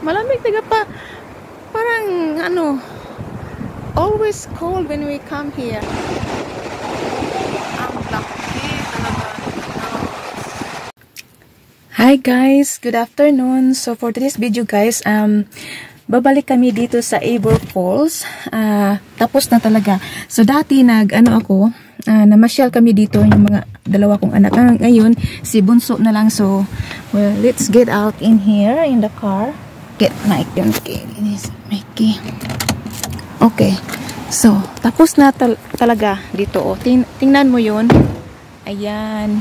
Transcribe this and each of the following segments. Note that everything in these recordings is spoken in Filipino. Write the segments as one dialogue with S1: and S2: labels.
S1: Malamig talaga pa. Parang ano, always cold when we come here. Ang laki talaga. Hi guys, good afternoon. So for today's video guys, babalik kami dito sa Abor Falls. Tapos na talaga. So dati namasyal kami dito yung mga dalawa kong anak. Ngayon si Bunso na lang. So well, let's get out in here in the car. Get Mike yun. Mikey. Okay. So tapos na talaga dito. Oh. Tingnan mo yun. Ayan.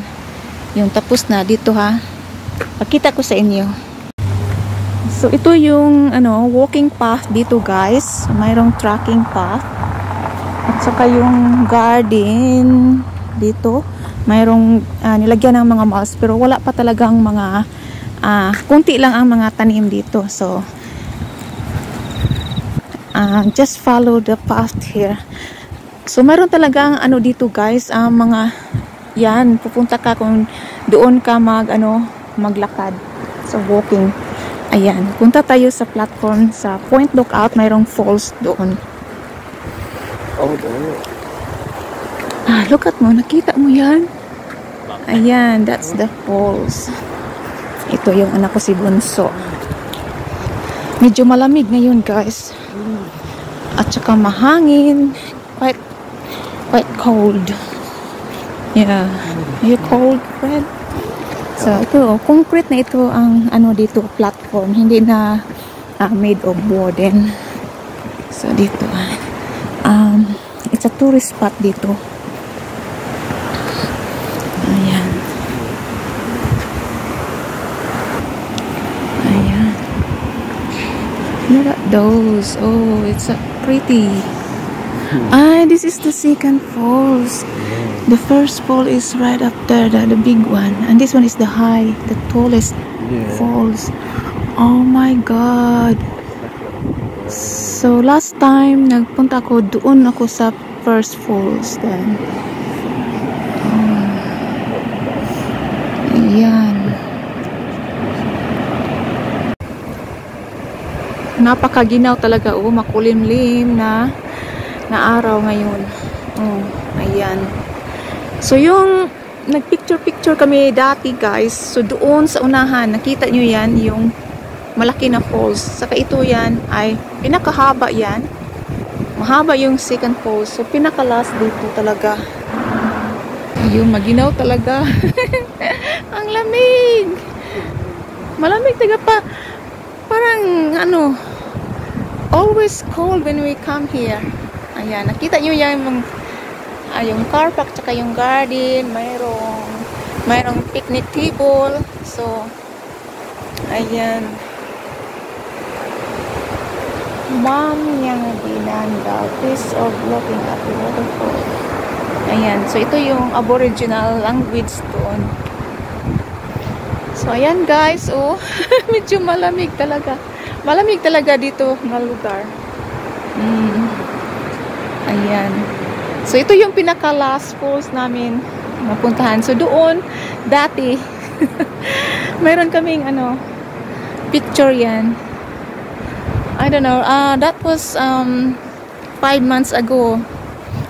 S1: Yung tapos na dito ha. Pakita ko sa inyo. So ito yung walking path dito guys. Mayroong trekking path. At saka yung garden dito. Mayroong nilagyan ng mga malls pero wala pa talagang mga kunti lang ang mga tanim dito. So just follow the path here. So mayroon talagang dito guys, mga yan, pupunta ka kung doon ka maglakad. So walking. Ayan, punta tayo sa platform sa Point Lookout, mayroong falls doon.
S2: Oh, doon.
S1: Look at mo, nakita mo yan? Ayan, that's the falls. Ito yung anak ko si Bunso. Medyo malamig ngayon guys. At saka mahangin. Quite cold. Yeah. Are you cold, Fred? So, ito, concrete na ito ang dito, platform. Hindi na made of wooden. So, dito. It's a tourist spot dito. Ayan. Ayan. Look at those. Oh, it's so pretty. This is the second falls. The first fall is right up there, the big one. And this one is the tallest falls. Oh my God. So last time, nagpunta ako, doon ako sa first falls then. Ayan. Napakaginaw talaga. Makulimlim na araw ngayon. Ayan. So yung nagpicture kami dati guys, so doon sa unahan nakita nyo yan yung malaki na falls, saka ito yan ay pinakahaba yan, mahaba yung second falls, so pinaka-last dito talaga. Yung maginaw talaga. Ang lamig, malamig talaga pa, parang always cold when we come here. Ayan, nakita nyo yan yung car park, tsaka yung garden, mayroong picnic table. So ayan, mom yang binanda piece of looking at the waterfall. Ayan, so ito yung Aboriginal language doon. So ayan guys, medyo malamig talaga dito na lugar. Ayan. So ito yung pinaka last falls namin napuntahan. So doon dati mayroon kaming picture yan. I don't know, that was 5 months ago.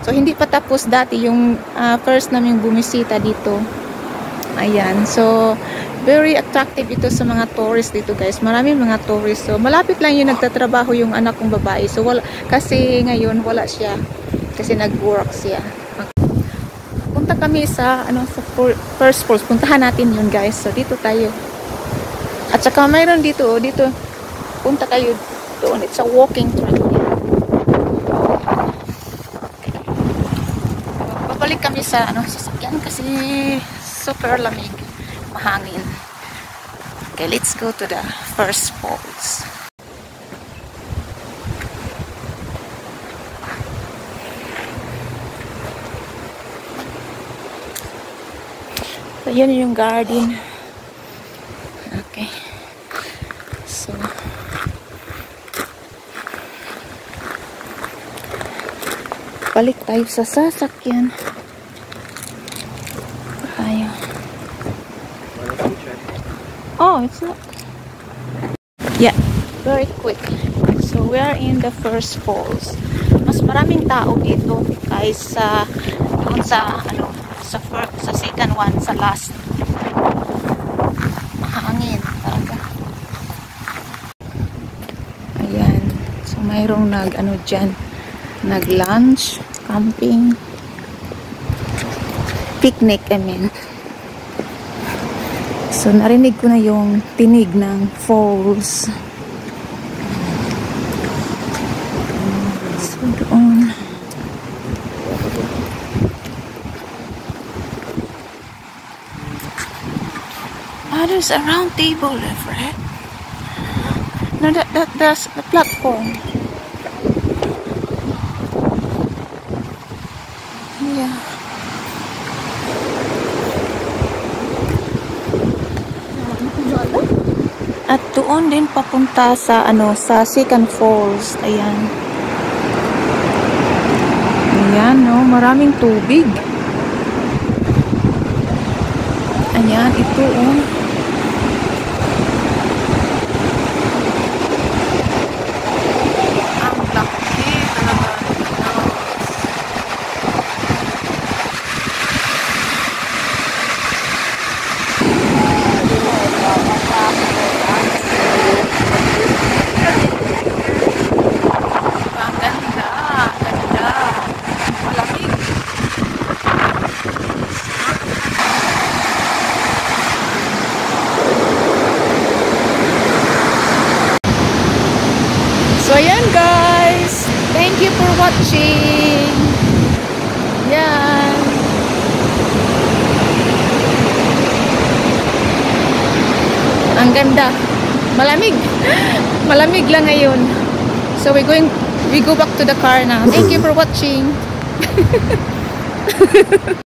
S1: So hindi pa tapos dati yung first naming bumisita dito. Ayan. So very attractive ito sa mga tourists dito guys. Maraming mga tourists. So malapit lang yung nagtatrabaho yung anak kong babae. So kasi ngayon wala siya. Kasi nag-work siya. Punta kami sa sa first falls. Puntahan natin yun guys. So dito tayo. At saka mayroon dito. Punta kayo doon. It's a walking track. Babalik kami sa sasakyan kasi super lamig. Mahangin. Okay, let's go to the first falls. So, yun yung garden. Okay. So, balik tayo sa sasakyan. Tayo. Oh, it's not. Yeah. very quick. So we are in the first falls. Mas maraming tao dito guys sa doon sa ano sa second one, sa last. Mahangin talaga. Ayan. So mayroong nag-ano dyan, nag-lunch, camping, picnic, I mean. So narinig ko na yung tinig ng falls. So doon. Ah, there's a round table left, right? No, that's the platform. Yeah. At doon din papunta sa ano, sa second falls. Ayan. Ayan, no, maraming tubig. Ayan, ito oh. Ang laki talaga. Ang ganda, ganda. Malamig. So ayan guys, thank you for watching. Yan. Ang ganda. Malamig. Malamig lang ngayon. So we go back to the car now. Thank you for watching.